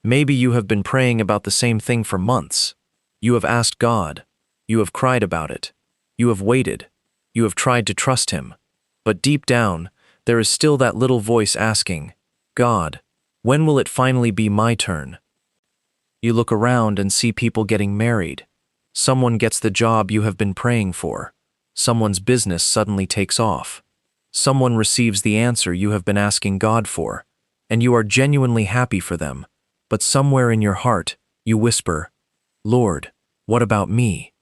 Maybe you have been praying about the same thing for months. You have asked God. You have cried about it. You have waited. You have tried to trust Him. But deep down, there is still that little voice asking, God, when will it finally be my turn? You look around and see people getting married. Someone gets the job you have been praying for. Someone's business suddenly takes off. Someone receives the answer you have been asking God for, and you are genuinely happy for them. But somewhere in your heart, you whisper, Lord, what about me?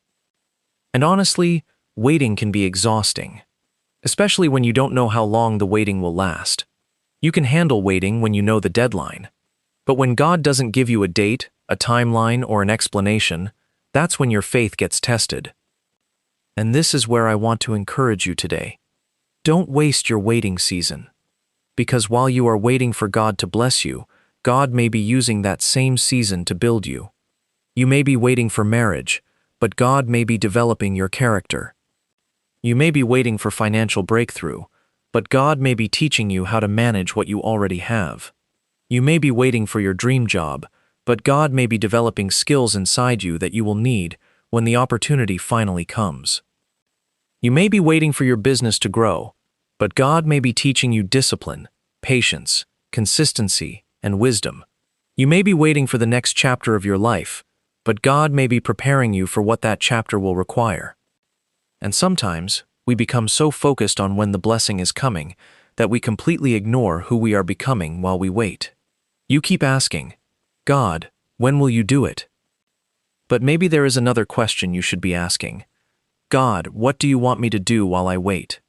And honestly, waiting can be exhausting, especially when you don't know how long the waiting will last. You can handle waiting when you know the deadline. But when God doesn't give you a date, a timeline, or an explanation, that's when your faith gets tested. And this is where I want to encourage you today. Don't waste your waiting season. Because while you are waiting for God to bless you, God may be using that same season to build you. You may be waiting for marriage, but God may be developing your character. You may be waiting for financial breakthrough, but God may be teaching you how to manage what you already have. You may be waiting for your dream job, but God may be developing skills inside you that you will need when the opportunity finally comes. You may be waiting for your business to grow, but God may be teaching you discipline, patience, consistency, and wisdom. You may be waiting for the next chapter of your life, but God may be preparing you for what that chapter will require. And sometimes, we become so focused on when the blessing is coming that we completely ignore who we are becoming while we wait. You keep asking, God, when will you do it? But maybe there is another question you should be asking. God, what do you want me to do while I wait?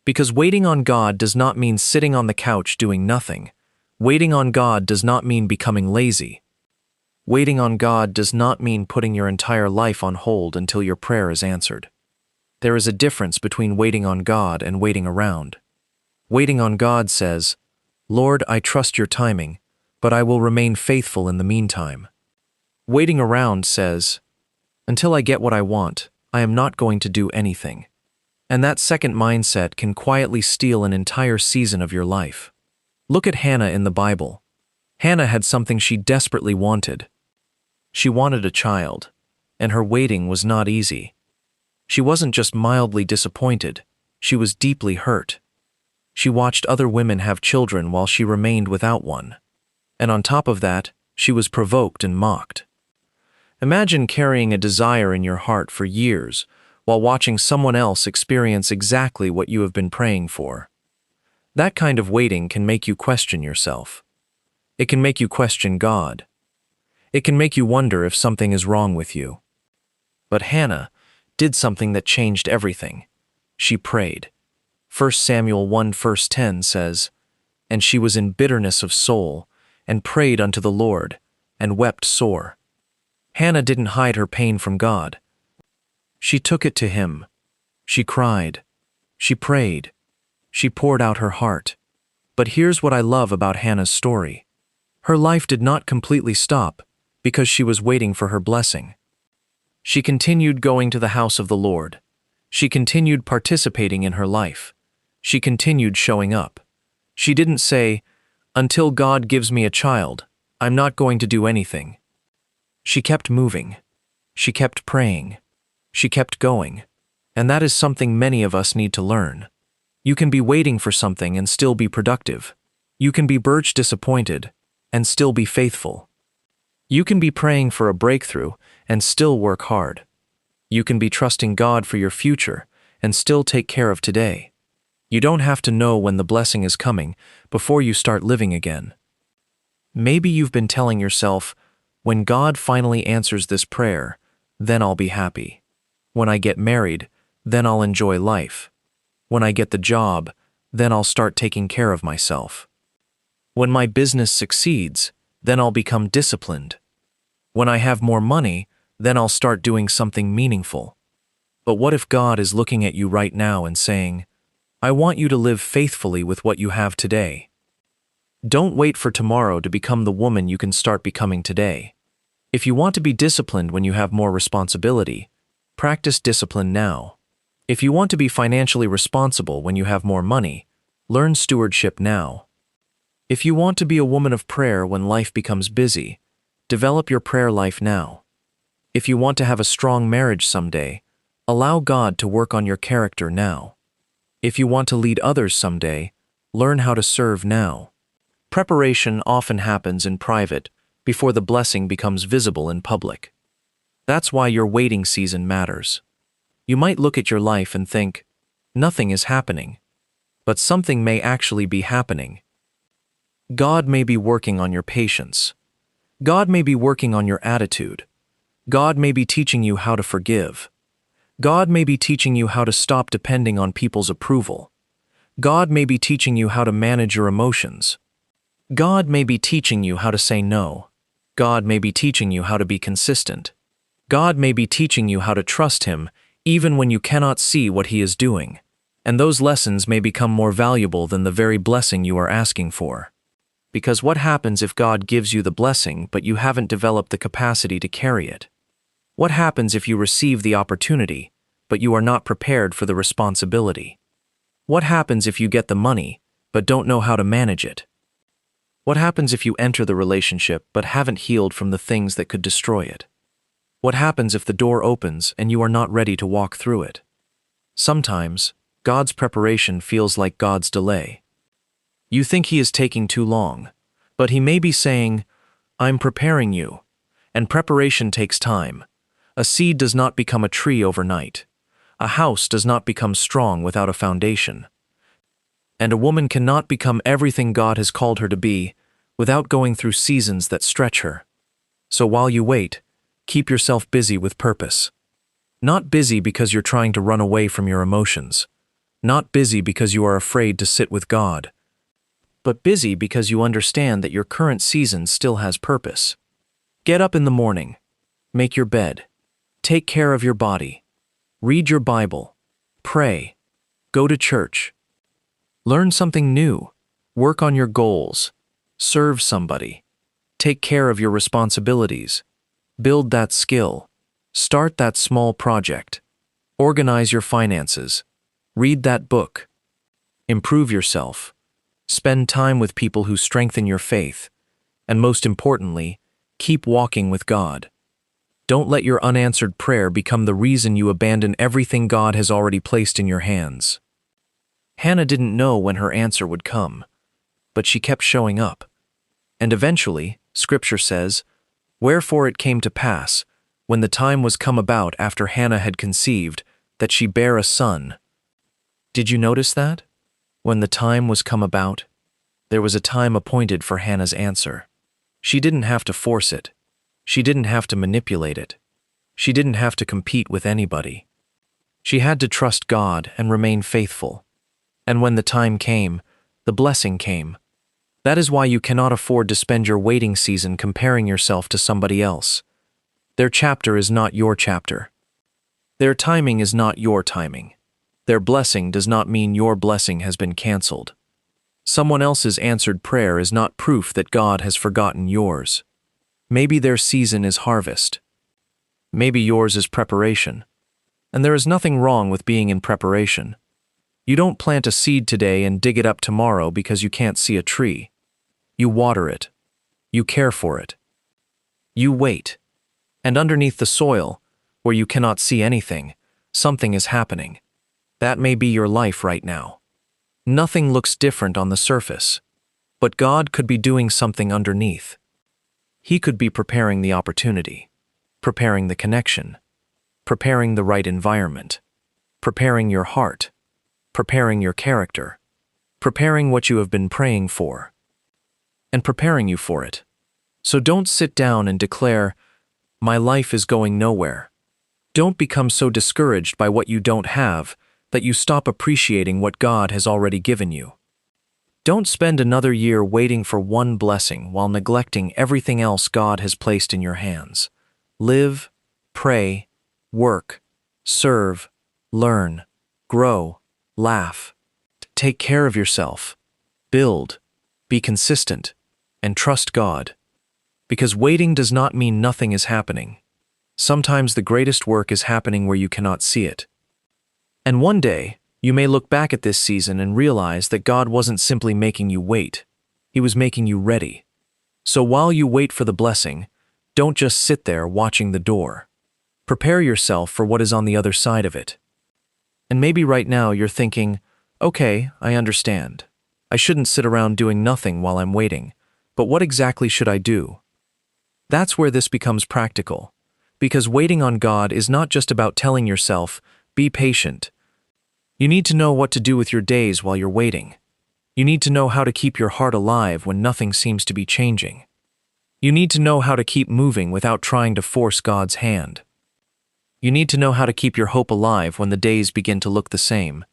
Because waiting on God does not mean sitting on the couch doing nothing. Waiting on God does not mean becoming lazy. Waiting on God does not mean putting your entire life on hold until your prayer is answered. There is a difference between waiting on God and waiting around. Waiting on God says, Lord, I trust your timing, but I will remain faithful in the meantime. Waiting around says, until I get what I want, I am not going to do anything. And that second mindset can quietly steal an entire season of your life. Look at Hannah in the Bible. Hannah had something she desperately wanted. She wanted a child, and her waiting was not easy. She wasn't just mildly disappointed, she was deeply hurt. She watched other women have children while she remained without one. And on top of that, she was provoked and mocked. Imagine carrying a desire in your heart for years while watching someone else experience exactly what you have been praying for. That kind of waiting can make you question yourself. It can make you question God. It can make you wonder if something is wrong with you. But Hannah did something that changed everything. She prayed. 1 Samuel 1 verse 10 says, And she was in bitterness of soul, and prayed unto the Lord, and wept sore. Hannah didn't hide her pain from God. She took it to Him. She cried. She prayed. She poured out her heart. But here's what I love about Hannah's story. Her life did not completely stop because she was waiting for her blessing. She continued going to the house of the Lord. She continued participating in her life. She continued showing up. She didn't say, until God gives me a child, I'm not going to do anything. She kept moving. She kept praying. She kept going. And that is something many of us need to learn. You can be waiting for something and still be productive. You can be birch disappointed and still be faithful. You can be praying for a breakthrough and still work hard. You can be trusting God for your future and still take care of today. You don't have to know when the blessing is coming before you start living again. Maybe you've been telling yourself, when God finally answers this prayer, then I'll be happy. When I get married, then I'll enjoy life. When I get the job, then I'll start taking care of myself. When my business succeeds, then I'll become disciplined. When I have more money, then I'll start doing something meaningful. But what if God is looking at you right now and saying, I want you to live faithfully with what you have today. Don't wait for tomorrow to become the woman you can start becoming today. If you want to be disciplined when you have more responsibility, practice discipline now. If you want to be financially responsible when you have more money, learn stewardship now. If you want to be a woman of prayer when life becomes busy, Develop your prayer life now. If you want to have a strong marriage someday, allow God to work on your character now. If you want to lead others someday, learn how to serve now. Preparation often happens in private before the blessing becomes visible in public. That's why your waiting season matters. You might look at your life and think, nothing is happening, but something may actually be happening. God may be working on your patience. God may be working on your attitude. God may be teaching you how to forgive. God may be teaching you how to stop depending on people's approval. God may be teaching you how to manage your emotions. God may be teaching you how to say no. God may be teaching you how to be consistent. God may be teaching you how to trust Him even when you cannot see what He is doing. And those lessons may become more valuable than the very blessing you are asking for. Because what happens if God gives you the blessing but you haven't developed the capacity to carry it? What happens if you receive the opportunity but you are not prepared for the responsibility? What happens if you get the money but don't know how to manage it? What happens if you enter the relationship but haven't healed from the things that could destroy it? What happens if the door opens and you are not ready to walk through it? Sometimes, God's preparation feels like God's delay. You think He is taking too long, but He may be saying, I'm preparing you, and preparation takes time. A seed does not become a tree overnight. A house does not become strong without a foundation. And a woman cannot become everything God has called her to be without going through seasons that stretch her. So while you wait, keep yourself busy with purpose. Not busy because you're trying to run away from your emotions. Not busy because you are afraid to sit with God. But busy because you understand that your current season still has purpose. Get up in the morning. Make your bed. Take care of your body. Read your Bible. Pray. Go to church. Learn something new. Work on your goals. Serve somebody. Take care of your responsibilities. Build that skill. Start that small project. Organize your finances. Read that book. Improve yourself. Spend time with people who strengthen your faith. And most importantly, keep walking with God. Don't let your unanswered prayer become the reason you abandon everything God has already placed in your hands. Hannah didn't know when her answer would come, but she kept showing up. And eventually, Scripture says, wherefore it came to pass, when the time was come about after Hannah had conceived, that she bare a son. Did you notice that? When the time was come about, there was a time appointed for Hannah's answer. She didn't have to force it. She didn't have to manipulate it. She didn't have to compete with anybody. She had to trust God and remain faithful. And when the time came, the blessing came. That is why you cannot afford to spend your waiting season comparing yourself to somebody else. Their chapter is not your chapter. Their timing is not your timing. Their blessing does not mean your blessing has been canceled. Someone else's answered prayer is not proof that God has forgotten yours. Maybe their season is harvest. Maybe yours is preparation. And there is nothing wrong with being in preparation. You don't plant a seed today and dig it up tomorrow because you can't see a tree. You water it. You care for it. You wait. And underneath the soil, where you cannot see anything, something is happening. That may be your life right now. Nothing looks different on the surface, but God could be doing something underneath. He could be preparing the opportunity, preparing the connection, preparing the right environment, preparing your heart, preparing your character, preparing what you have been praying for, and preparing you for it. So don't sit down and declare, my life is going nowhere. Don't become so discouraged by what you don't have that you stop appreciating what God has already given you. Don't spend another year waiting for one blessing while neglecting everything else God has placed in your hands. Live, pray, work, serve, learn, grow, laugh. Take care of yourself. Build, be consistent, and trust God. Because waiting does not mean nothing is happening. Sometimes the greatest work is happening where you cannot see it. And one day, you may look back at this season and realize that God wasn't simply making you wait. He was making you ready. So while you wait for the blessing, Don't just sit there watching the door. Prepare yourself for what is on the other side of it. And maybe right now you're thinking, okay, I understand. I shouldn't sit around doing nothing while I'm waiting, but what exactly should I do? That's where this becomes practical, because waiting on God is not just about telling yourself, be patient. You need to know what to do with your days while you're waiting. You need to know how to keep your heart alive when nothing seems to be changing. You need to know how to keep moving without trying to force God's hand. You need to know how to keep your hope alive when the days begin to look the same.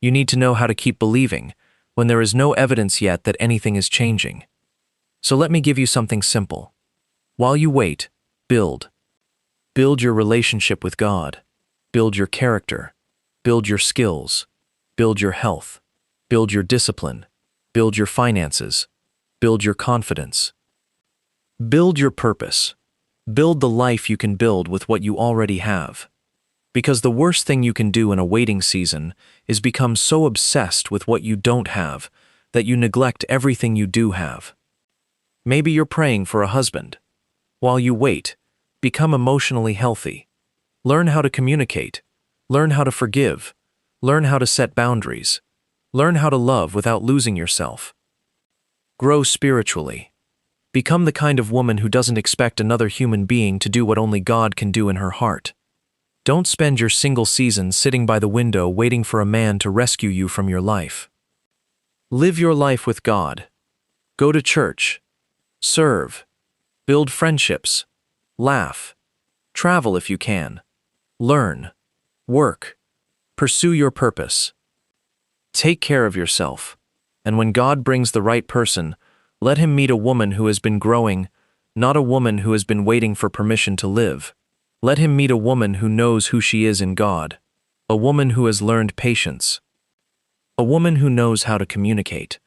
You need to know how to keep believing when there is no evidence yet that anything is changing. So let me give you something simple. While you wait, build. Build your relationship with God. Build your character. Build your skills. Build your health. Build your discipline. Build your finances. Build your confidence. Build your purpose. Build the life you can build with what you already have. Because the worst thing you can do in a waiting season is become so obsessed with what you don't have that you neglect everything you do have. Maybe you're praying for a husband. While you wait, become emotionally healthy. Learn how to communicate. Learn how to forgive. Learn how to set boundaries. Learn how to love without losing yourself. Grow spiritually. Become the kind of woman who doesn't expect another human being to do what only God can do in her heart. Don't spend your single season sitting by the window waiting for a man to rescue you from your life. Live your life with God. Go to church. Serve. Build friendships. Laugh. Travel if you can. Learn. Work. Pursue your purpose. Take care of yourself. And when God brings the right person, let him meet a woman who has been growing, not a woman who has been waiting for permission to live. Let him meet a woman who knows who she is in God, a woman who has learned patience, a woman who knows how to communicate,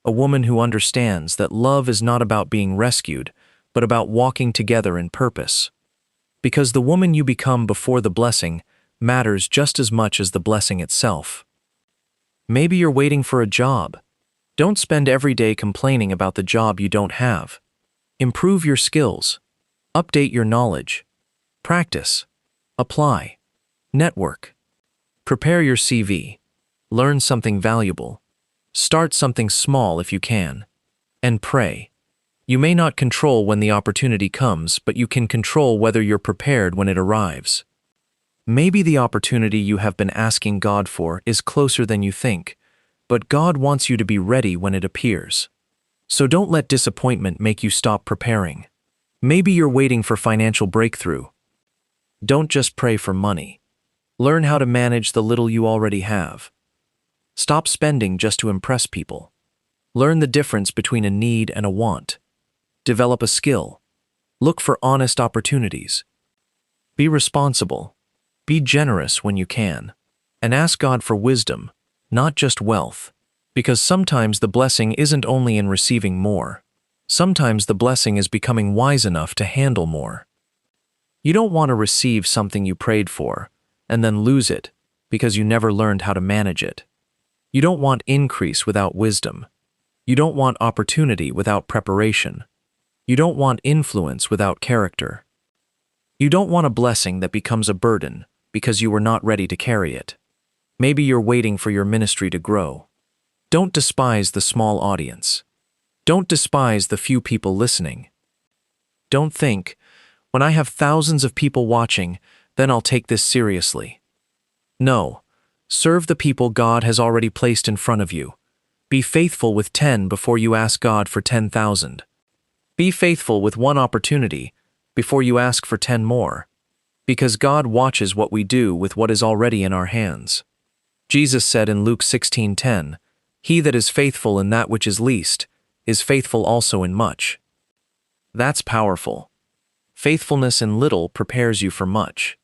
a woman who understands that love is not about being rescued, but about walking together in purpose. Because the woman you become before the blessing matters just as much as the blessing itself. Maybe you're waiting for a job. Don't spend every day complaining about the job you don't have. Improve your skills. Update your knowledge. Practice. Apply. Network. Prepare your CV. Learn something valuable. Start something small if you can. And pray. You may not control when the opportunity comes, but you can control whether you're prepared when it arrives. Maybe the opportunity you have been asking God for is closer than you think, but God wants you to be ready when it appears. So don't let disappointment make you stop preparing. Maybe you're waiting for financial breakthrough. Don't just pray for money. Learn how to manage the little you already have. Stop spending just to impress people. Learn the difference between a need and a want. Develop a skill. Look for honest opportunities. Be responsible. Be generous when you can. And ask God for wisdom, not just wealth. Because sometimes the blessing isn't only in receiving more. Sometimes the blessing is becoming wise enough to handle more. You don't want to receive something you prayed for and then lose it because you never learned how to manage it. You don't want increase without wisdom. You don't want opportunity without preparation. You don't want influence without character. You don't want a blessing that becomes a burden because you were not ready to carry it. Maybe you're waiting for your ministry to grow. Don't despise the small audience. Don't despise the few people listening. Don't think, when I have thousands of people watching, then I'll take this seriously. No, serve the people God has already placed in front of you. Be faithful with 10 before you ask God for 10,000. Be faithful with one opportunity before you ask for 10 more. Because God watches what we do with what is already in our hands. Jesus said in Luke 16:10, "He that is faithful in that which is least is faithful also in much." That's powerful. Faithfulness in little prepares you for much.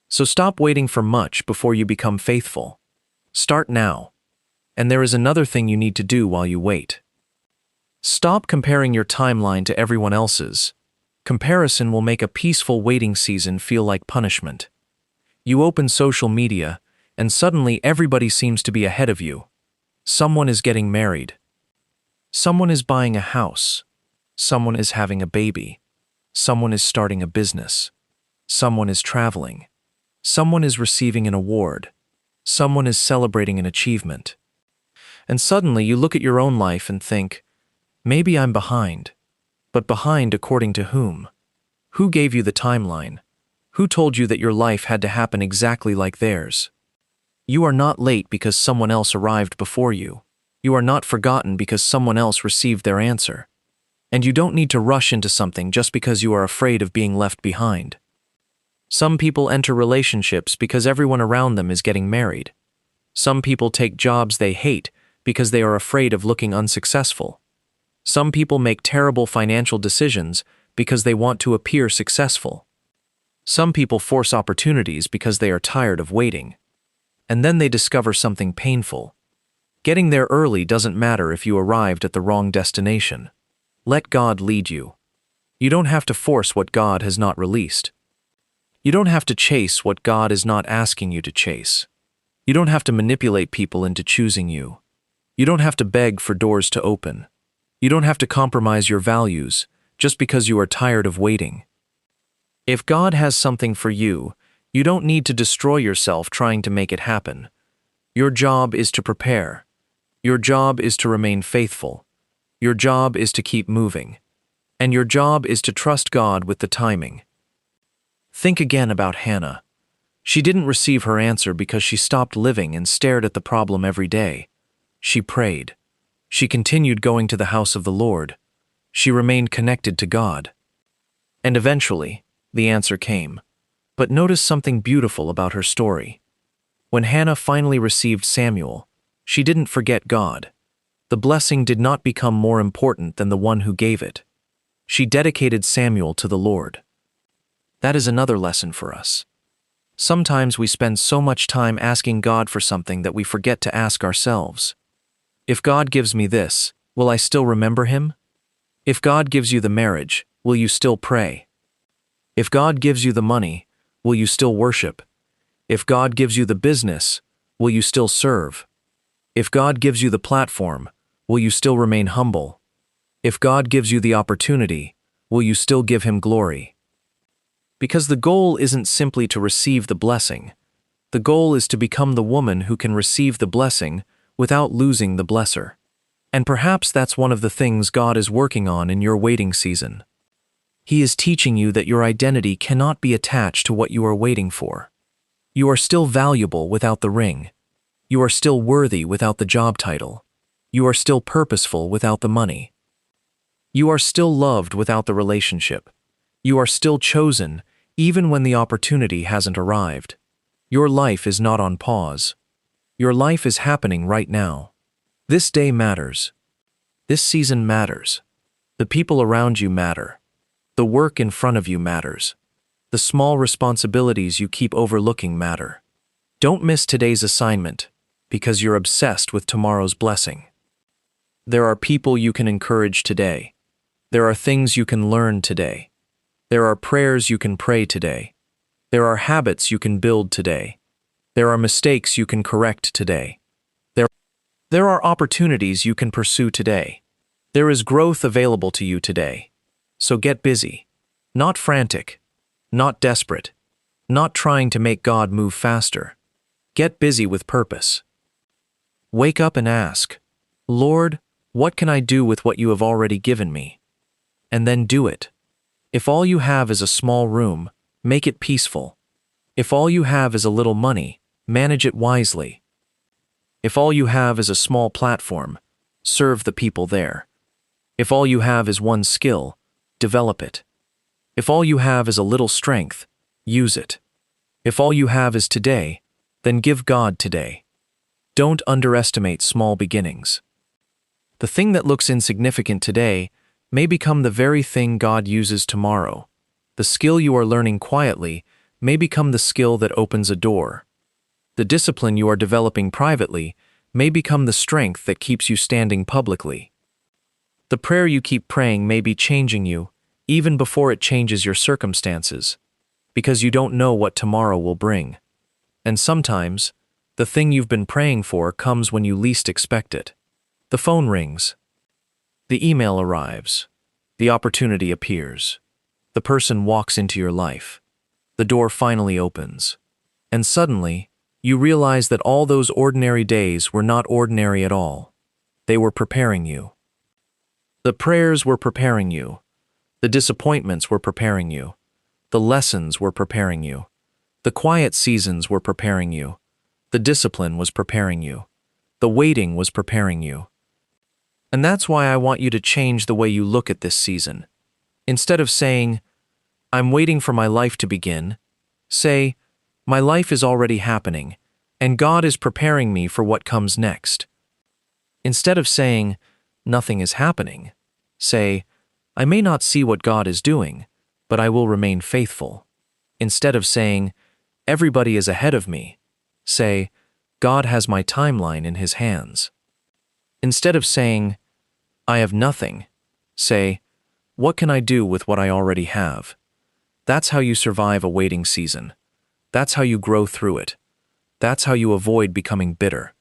So stop waiting for much before you become faithful. Start now. And there is another thing you need to do while you wait. Stop comparing your timeline to everyone else's. Comparison will make a peaceful waiting season feel like punishment. You open social media, and suddenly everybody seems to be ahead of you. Someone is getting married. Someone is buying a house. Someone is having a baby. Someone is starting a business. Someone is traveling. Someone is receiving an award. Someone is celebrating an achievement. And suddenly you look at your own life and think, maybe I'm behind. But behind according to whom? Who gave you the timeline? Who told you that your life had to happen exactly like theirs? You are not late because someone else arrived before you. You are not forgotten because someone else received their answer. And you don't need to rush into something just because you are afraid of being left behind. Some people enter relationships because everyone around them is getting married. Some people take jobs they hate because they are afraid of looking unsuccessful. Some people make terrible financial decisions because they want to appear successful. Some people force opportunities because they are tired of waiting. And then they discover something painful. Getting there early doesn't matter if you arrived at the wrong destination. Let God lead you. You don't have to force what God has not released. You don't have to chase what God is not asking you to chase. You don't have to manipulate people into choosing you. You don't have to beg for doors to open. You don't have to compromise your values just because you are tired of waiting. If God has something for you, you don't need to destroy yourself trying to make it happen. Your job is to prepare. Your job is to remain faithful. Your job is to keep moving. And your job is to trust God with the timing. Think again about Hannah. She didn't receive her answer because she stopped living and stared at the problem every day. She prayed. She continued going to the house of the Lord. She remained connected to God. And eventually, the answer came. But notice something beautiful about her story. When Hannah finally received Samuel, she didn't forget God. The blessing did not become more important than the one who gave it. She dedicated Samuel to the Lord. That is another lesson for us. Sometimes we spend so much time asking God for something that we forget to ask ourselves. If God gives me this, will I still remember Him? If God gives you the marriage, will you still pray? If God gives you the money, will you still worship? If God gives you the business, will you still serve? If God gives you the platform, will you still remain humble? If God gives you the opportunity, will you still give Him glory? Because the goal isn't simply to receive the blessing. The goal is to become the woman who can receive the blessing without losing the blesser. And perhaps that's one of the things God is working on in your waiting season. He is teaching you that your identity cannot be attached to what you are waiting for. You are still valuable without the ring. You are still worthy without the job title. You are still purposeful without the money. You are still loved without the relationship. You are still chosen even when the opportunity hasn't arrived. Your life is not on pause. Your life is happening right now. This day matters. This season matters. The people around you matter. The work in front of you matters. The small responsibilities you keep overlooking matter. Don't miss today's assignment because you're obsessed with tomorrow's blessing. There are people you can encourage today. There are things you can learn today. There are prayers you can pray today. There are habits you can build today. There are mistakes you can correct today. There are opportunities you can pursue today. There is growth available to you today. So get busy. Not frantic. Not desperate. Not trying to make God move faster. Get busy with purpose. Wake up and ask, Lord, what can I do with what you have already given me? And then do it. If all you have is a small room, make it peaceful. If all you have is a little money, manage it wisely. If all you have is a small platform, serve the people there. If all you have is one skill, develop it. If all you have is a little strength, use it. If all you have is today, then give God today. Don't underestimate small beginnings. The thing that looks insignificant today may become the very thing God uses tomorrow. The skill you are learning quietly may become the skill that opens a door. The discipline you are developing privately may become the strength that keeps you standing publicly. The prayer you keep praying may be changing you, even before it changes your circumstances, because you don't know what tomorrow will bring. And sometimes, the thing you've been praying for comes when you least expect it. The phone rings. The email arrives. The opportunity appears. The person walks into your life. The door finally opens. And suddenly, you realize that all those ordinary days were not ordinary at all. They were preparing you. The prayers were preparing you. The disappointments were preparing you. The lessons were preparing you. The quiet seasons were preparing you. The discipline was preparing you. The waiting was preparing you. And that's why I want you to change the way you look at this season. Instead of saying, "I'm waiting for my life to begin," say, "My life is already happening, and God is preparing me for what comes next." Instead of saying, "Nothing is happening," say, "I may not see what God is doing, but I will remain faithful." Instead of saying, "Everybody is ahead of me," say, "God has my timeline in His hands." Instead of saying, "I have nothing," say, "What can I do with what I already have?" That's how you survive a waiting season. That's how you grow through it. That's how you avoid becoming bitter.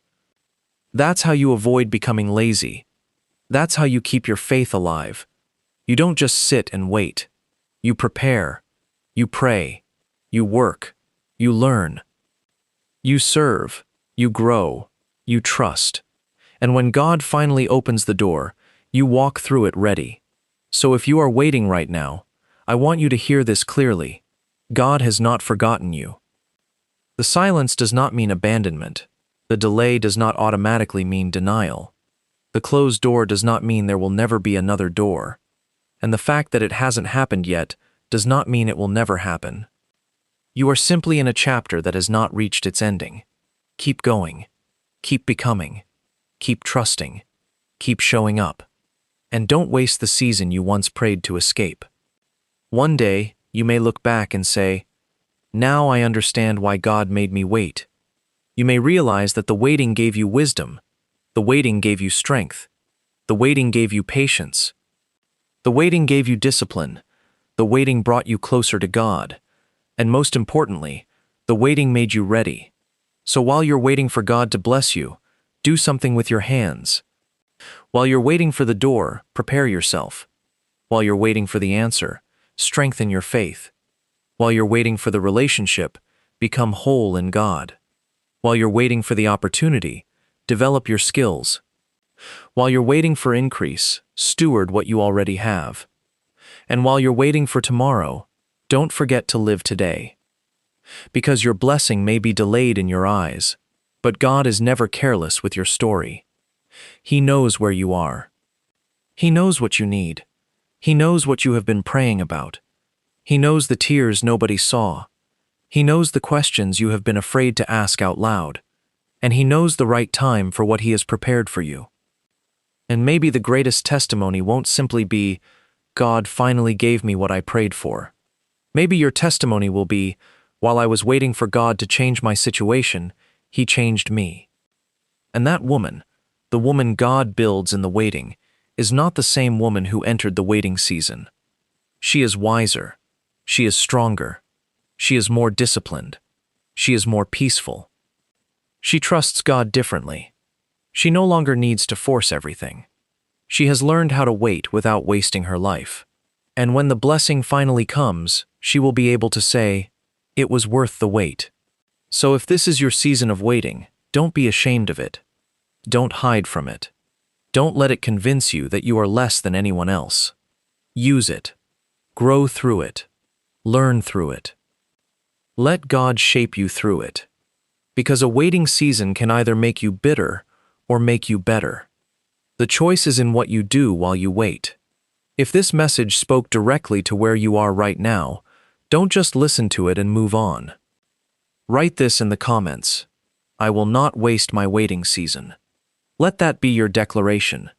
That's how you avoid becoming lazy. That's how you keep your faith alive. You don't just sit and wait. You prepare. You pray. You work. You learn. You serve. You grow. You trust. And when God finally opens the door, you walk through it ready. So if you are waiting right now, I want you to hear this clearly. God has not forgotten you. The silence does not mean abandonment. The delay does not automatically mean denial. The closed door does not mean there will never be another door. And the fact that it hasn't happened yet does not mean it will never happen. You are simply in a chapter that has not reached its ending. Keep going. Keep becoming. Keep trusting. Keep showing up. And don't waste the season you once prayed to escape. One day, you may look back and say, "Now I understand why God made me wait." You may realize that the waiting gave you wisdom. The waiting gave you strength. The waiting gave you patience. The waiting gave you discipline. The waiting brought you closer to God. And most importantly, the waiting made you ready. So while you're waiting for God to bless you, do something with your hands. While you're waiting for the door, prepare yourself. While you're waiting for the answer, strengthen your faith. While you're waiting for the relationship, become whole in God. While you're waiting for the opportunity, develop your skills. While you're waiting for increase, steward what you already have. And while you're waiting for tomorrow, don't forget to live today. Because your blessing may be delayed in your eyes, but God is never careless with your story. He knows where you are. He knows what you need. He knows what you have been praying about. He knows the tears nobody saw. He knows the questions you have been afraid to ask out loud. And He knows the right time for what He has prepared for you. And maybe the greatest testimony won't simply be, "God finally gave me what I prayed for." Maybe your testimony will be, "While I was waiting for God to change my situation, He changed me." And that woman, the woman God builds in the waiting, is not the same woman who entered the waiting season. She is wiser. She is stronger. She is more disciplined. She is more peaceful. She trusts God differently. She no longer needs to force everything. She has learned how to wait without wasting her life. And when the blessing finally comes, she will be able to say, "It was worth the wait." So if this is your season of waiting, don't be ashamed of it. Don't hide from it. Don't let it convince you that you are less than anyone else. Use it. Grow through it. Learn through it. Let God shape you through it. Because a waiting season can either make you bitter or make you better. The choice is in what you do while you wait. If this message spoke directly to where you are right now, don't just listen to it and move on. Write this in the comments. "I will not waste my waiting season." Let that be your declaration.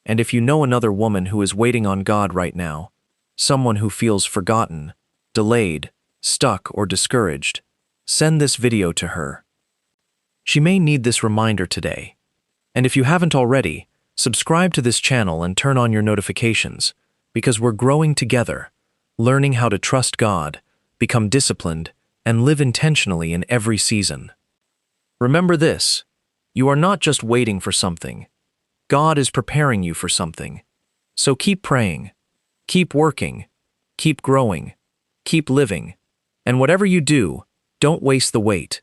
And if you know another woman who is waiting on God right now, someone who feels forgotten, delayed, stuck, or discouraged, send this video to her. She may need this reminder today. And if you haven't already, subscribe to this channel and turn on your notifications, because we're growing together, learning how to trust God, become disciplined, and live intentionally in every season. Remember this, you are not just waiting for something. God is preparing you for something. So keep praying, keep working, keep growing, keep living, and whatever you do, don't waste the wait.